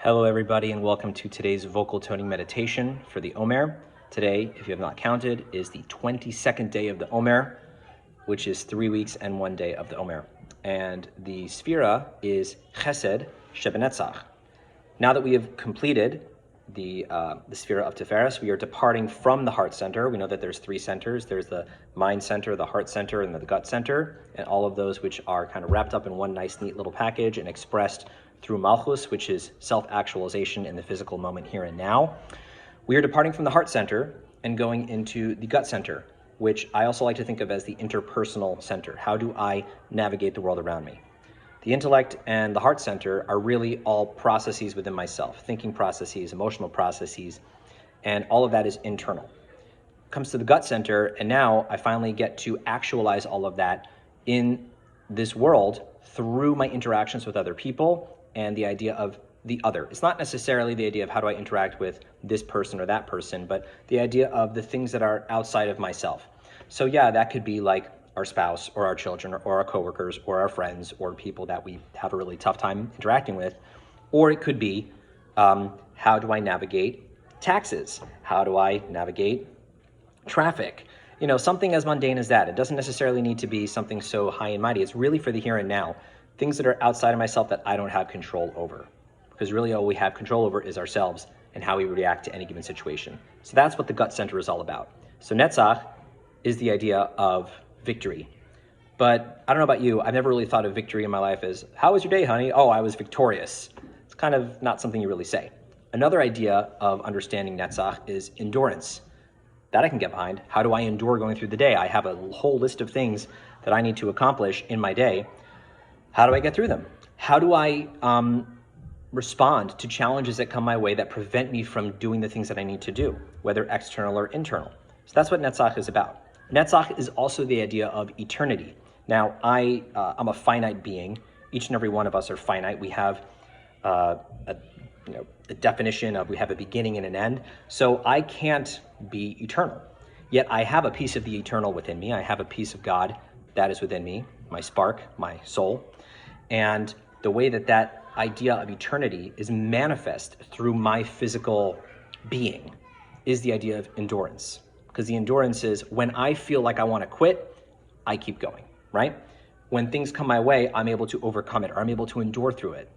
Hello everybody and welcome to today's vocal toning meditation for the Omer. Today, if you have not counted, is the 22nd day of the Omer, which is 3 weeks and 1 day of the Omer. And the Sphira is Chesed Netzach. Now that we have completed the Sphira of Tiferes, we are departing from the heart center. We know that there's 3 centers. There's the mind center, the heart center, and the gut center, and all of those which are kind of wrapped up in one nice, neat little package and expressed through Malchus, which is self-actualization in the physical moment here and now. We are departing from the heart center and going into the gut center, which I also like to think of as the interpersonal center. How do I navigate the world around me? The intellect and the heart center are really all processes within myself, thinking processes, emotional processes, and all of that is internal. Comes to the gut center, and now I finally get to actualize all of that in this world through my interactions with other people and the idea of the other. It's not necessarily the idea of how do I interact with this person or that person, but the idea of the things that are outside of myself. So yeah, that could be like our spouse or our children or our coworkers or our friends or people that we have a really tough time interacting with. Or it could be, how do I navigate taxes? How do I navigate traffic? You know, something as mundane as that. It doesn't necessarily need to be something so high and mighty. It's really for the here and now, things that are outside of myself that I don't have control over. Because really all we have control over is ourselves and how we react to any given situation. So that's what the gut center is all about. So Netzach is the idea of victory. But I don't know about you, I've never really thought of victory in my life as, how was your day, honey? Oh, I was victorious. It's kind of not something you really say. Another idea of understanding Netzach is endurance. That I can get behind. How do I endure going through the day? I have a whole list of things that I need to accomplish in my day. How do I get through them? How do I respond to challenges that come my way that prevent me from doing the things that I need to do, whether external or internal? So that's what Netzach is about. Netzach is also the idea of eternity. Now, I'm a finite being. Each and every one of us are finite. We have a definition of, we have a beginning and an end. So I can't be eternal. Yet I have a piece of the eternal within me. I have a piece of God that is within me, my spark, my soul. And the way that that idea of eternity is manifest through my physical being is the idea of endurance. Because the endurance is when I feel like I want to quit, I keep going, right? When things come my way, I'm able to overcome it, or I'm able to endure through it.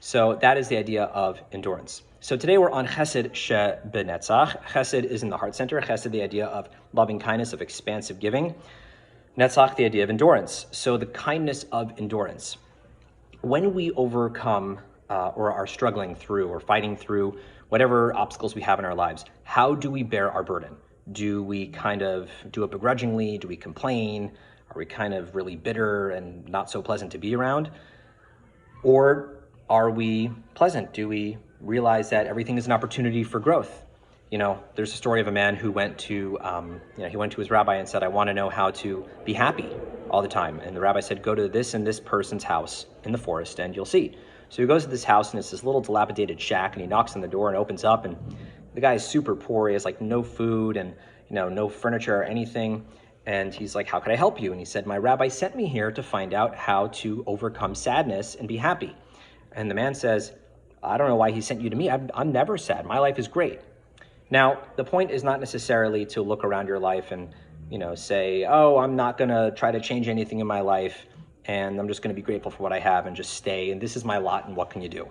So that is the idea of endurance. So today we're on Chesed Netzach. Chesed is in the heart center. Chesed, the idea of loving kindness, of expansive giving. Netzach, the idea of endurance. So the kindness of endurance. When we overcome or are struggling through or fighting through whatever obstacles we have in our lives, how do we bear our burden? Do we kind of do it begrudgingly? Do we complain? Are we kind of really bitter and not so pleasant to be around? Or are we pleasant? Do we realize that everything is an opportunity for growth? You know, there's a story of a man who went to, he went to his rabbi and said, I want to know how to be happy all the time. And the rabbi said, go to this and this person's house in the forest and you'll see. So he goes to this house and it's this little dilapidated shack and he knocks on the door and opens up and the guy is super poor. He has like no food and, no furniture or anything. And he's like, how can I help you? And he said, my rabbi sent me here to find out how to overcome sadness and be happy. And the man says, I don't know why he sent you to me. I'm never sad. My life is great. Now, the point is not necessarily to look around your life and, say, oh, I'm not going to try to change anything in my life and I'm just going to be grateful for what I have and just stay and this is my lot and what can you do,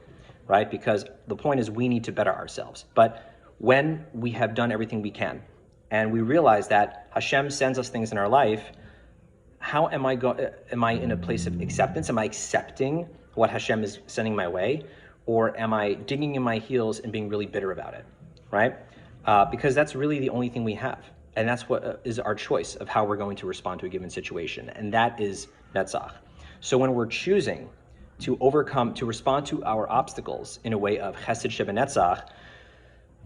right? Because the point is we need to better ourselves. But when we have done everything we can and we realize that Hashem sends us things in our life, how am I in a place of acceptance? Am I accepting what Hashem is sending my way? Or am I digging in my heels and being really bitter about it, right? Because that's really the only thing we have. And that's what is our choice of how we're going to respond to a given situation. And that is Netzach. So when we're choosing to respond to our obstacles in a way of Chesed Netzach,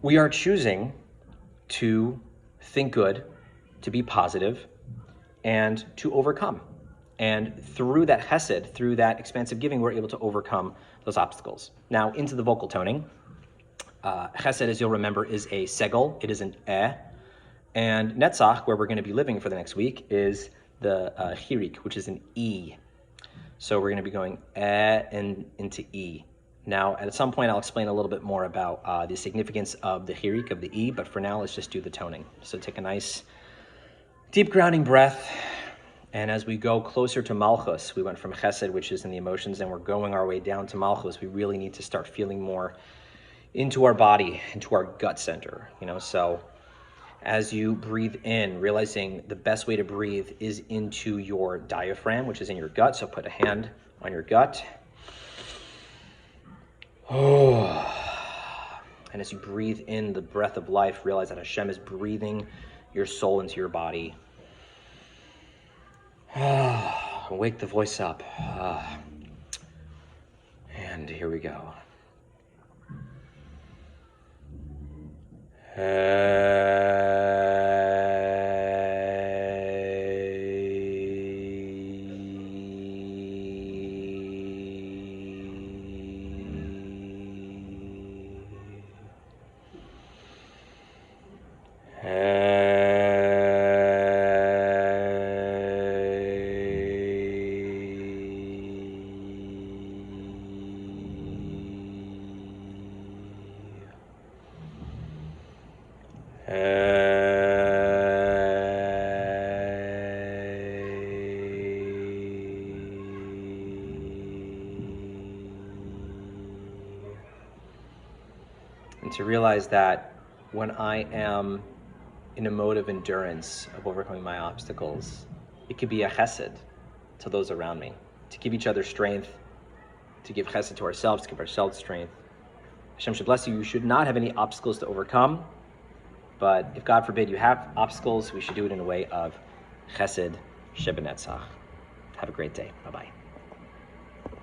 we are choosing to think good, to be positive, and to overcome. And through that Chesed, through that expansive giving, we're able to overcome those obstacles. Now, into the vocal toning. Chesed, as you'll remember, is a segol. It is an eh. And Netzach, where we're going to be living for the next week, is the chirik, which is an e. So we're going to be going eh and into e. Now, at some point, I'll explain a little bit more about the significance of the chirik, of the E, but for now, let's just do the toning. So take a nice deep grounding breath, and as we go closer to Malchus, we went from Chesed, which is in the emotions, and we're going our way down to Malchus. We really need to start feeling more into our body, into our gut center, so as you breathe in, realizing the best way to breathe is into your diaphragm, which is in your gut. So put a hand on your gut. Oh. And as you breathe in the breath of life, realize that Hashem is breathing your soul into your body. Wake the voice up. And here we go. And to realize that when I am in a mode of endurance, of overcoming my obstacles, it could be a chesed to those around me, to give each other strength, to give chesed to ourselves, to give ourselves strength. Hashem should bless you. You should not have any obstacles to overcome, but if God forbid you have obstacles, we should do it in a way of chesed shebenetzach. Have a great day. Bye-bye.